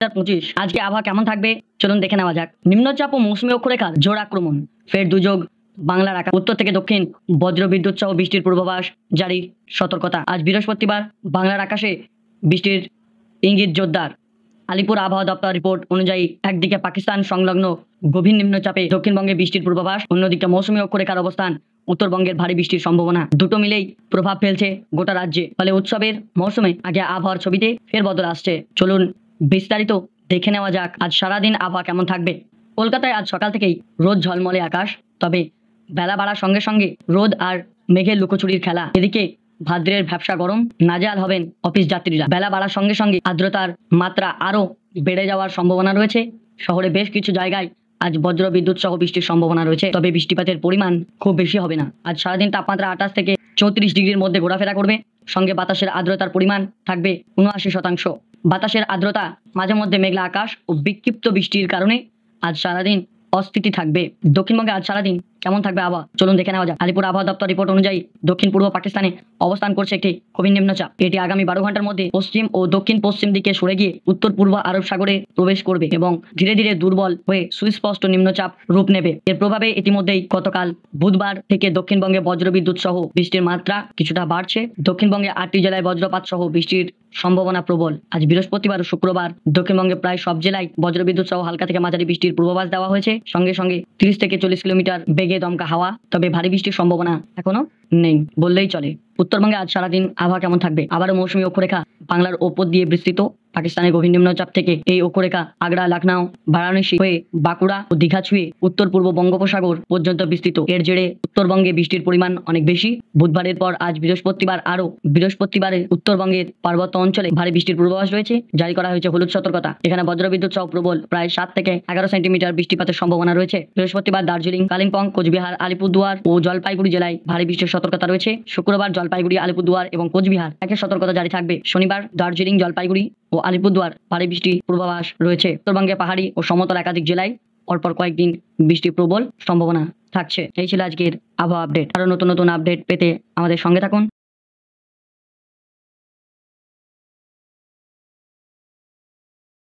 2025 আজকে আবহাওয়া কেমন থাকবে চলুন দেখে নেওয়া যাক। নিম্নচাপ ও মৌসুমী অক্ষরেখার জোর আক্রমণ, ফের দুর্যোগ বাংলার আকাশ, উত্তর থেকে দক্ষিণ বজ্র বিদ্যুৎ সহ বৃষ্টির পূর্বাভাস জারি, সতর্কতা। আজ বৃহস্পতিবার বাংলার আকাশে বৃষ্টির ইঙ্গিত জোরদার। আলিপুর আবহাওয়া দপ্তর রিপোর্ট অনুযায়ী একদিকে পাকিস্তান সংলগ্ন গভীর নিম্নচাপে দক্ষিণবঙ্গে বৃষ্টির পূর্বাভাস, অন্যদিকে মৌসুমী অক্ষরেখার অবস্থান, উত্তরবঙ্গের ভারী বৃষ্টির সম্ভাবনা। দুটো মিলেই প্রভাব ফেলছে গোটা রাজ্যে। ফলে উৎসবের মৌসুমে আগে আবহাওয়ার ছবিতে ফের বদল আসছে। চলুন বিস্তারিত দেখে নেওয়া যাক আজ সারাদিন আবহাওয়া কেমন থাকবে। কলকাতায় আজ সকাল থেকেই রোদ ঝলমলে আকাশ, তবে বেলা বাড়ার সঙ্গে সঙ্গে রোদ আর মেঘের লুকোচুরির খেলা। এদিকে ভাদ্রের ভ্যাপসা গরম, নাজেহাল হবেন অফিস যাত্রীরা। বেলা বাড়ার সঙ্গে সঙ্গে আর্দ্রতার মাত্রা আরও বেড়ে যাওয়ার সম্ভাবনা রয়েছে। শহরে বেশ কিছু জায়গায় আজ বজ্র বিদ্যুৎ সহ বৃষ্টির সম্ভাবনা রয়েছে, তবে বৃষ্টিপাতের পরিমাণ খুব বেশি হবে না। আজ সারাদিন তাপমাত্রা 28 থেকে 34 ডিগ্রির মধ্যে ঘোরাফেরা করবে। সঙ্গে বাতাসের আর্দ্রতার পরিমাণ থাকবে 79%। বাতাসের আর্দ্রতা, মাঝে মধ্যে মেঘলা আকাশ ও বিক্ষিপ্ত বৃষ্টির কারণে আজ সারাদিন অস্থিতি থাকবে। দক্ষিণবঙ্গে আজ সারাদিন কেমন থাকবে আবহাওয়া চলুন দেখে নেওয়া যাক। আলিপুর আবহাওয়া দপ্তর রিপোর্ট অনুযায়ী দক্ষিণ পূর্ব পাকিস্তানে অবস্থান করছে একটি গভীর নিম্নচাপ। এটি আগামী 12 ঘন্টার মধ্যে পশ্চিম ও দক্ষিণ পশ্চিম দিকে সরে গিয়ে উত্তর পূর্ব আরব সাগরে প্রবেশ করবে এবং ধীরে ধীরে দুর্বল হয়ে সুস্পষ্ট নিম্নচাপ রূপ নেবে। এর প্রভাবে ইতিমধ্যেই গতকাল বুধবার থেকে দক্ষিণবঙ্গে বজ্রবিদ্যুৎ সহ বৃষ্টির মাত্রা কিছুটা বাড়ছে। দক্ষিণবঙ্গে 8টি জেলায় বজ্রপাত সহ বৃষ্টির সম্ভাবনা প্রবল। আজ বৃহস্পতিবার ও শুক্রবার দক্ষিণবঙ্গে প্রায় সব জেলায় বজ্রবিদ্যুৎ সহ হালকা থেকে মাঝারি বৃষ্টির পূর্বাভাস দেওয়া হয়েছে। সঙ্গে সঙ্গে 30 থেকে 40 কিলোমিটার বেগে দমকা হাওয়া, তবে ভারী বৃষ্টির সম্ভাবনা এখনো নেই বললেই চলে। উত্তরবঙ্গে আজ সারাদিন আবহাওয়া কেমন থাকবে? আবারও মৌসুমী অক্ষরেখা বাংলার ওপর দিয়ে বিস্তৃত। পাকিস্তানের গভীর নিম্নচাপ থেকে এই অক্ষরেখা আগ্রা, লখনউ, বারাণসী হয়ে বাঁকুড়া ও দীঘা ছুঁয়ে উত্তর পূর্ব বঙ্গোপসাগর পর্যন্ত বিস্তৃত। এর জেরে উত্তরবঙ্গে বৃষ্টির পরিমাণ অনেক বেশি। বুধবারের পর আজ বৃহস্পতিবারে উত্তরবঙ্গের পার্বত্য অঞ্চলে ভারী বৃষ্টির পূর্বাভাস রয়েছে। জারি করা হয়েছে হলুদ সতর্কতা। এখানে বজ্রবিদ্যুৎ সহ প্রবল প্রায় 7 থেকে 11 সেন্টিমিটার বৃষ্টিপাতের সম্ভাবনা রয়েছে। বৃহস্পতিবার দার্জিলিং, কালিম্পং, কোচবিহার, আলিপুরদুয়ার ও জলপাইগুড়ি জেলায় ভারী বৃষ্টির সতর্কতা রয়েছে। শুক্রবার জলপাইগুড়ি, আলিপুরদুয়ার এবং কোচবিহার একের সতর্কতা জারি থাকবে। শনিবার দার্জিলিং, জলপাইগুড়ি ও আলিপুরদুয়ার ভারী বৃষ্টির পূর্বাভাস রয়েছে। উত্তরবঙ্গে পাহাড়ি ও সমতল একাধিক জেলায় পরপর কয়েকদিন বৃষ্টির প্রবল সম্ভাবনা থাকছে। এই ছিল আজকের আবহাওয়া আপডেট। আরো নতুন নতুন আপডেট পেতে আমাদের সঙ্গে থাকুন।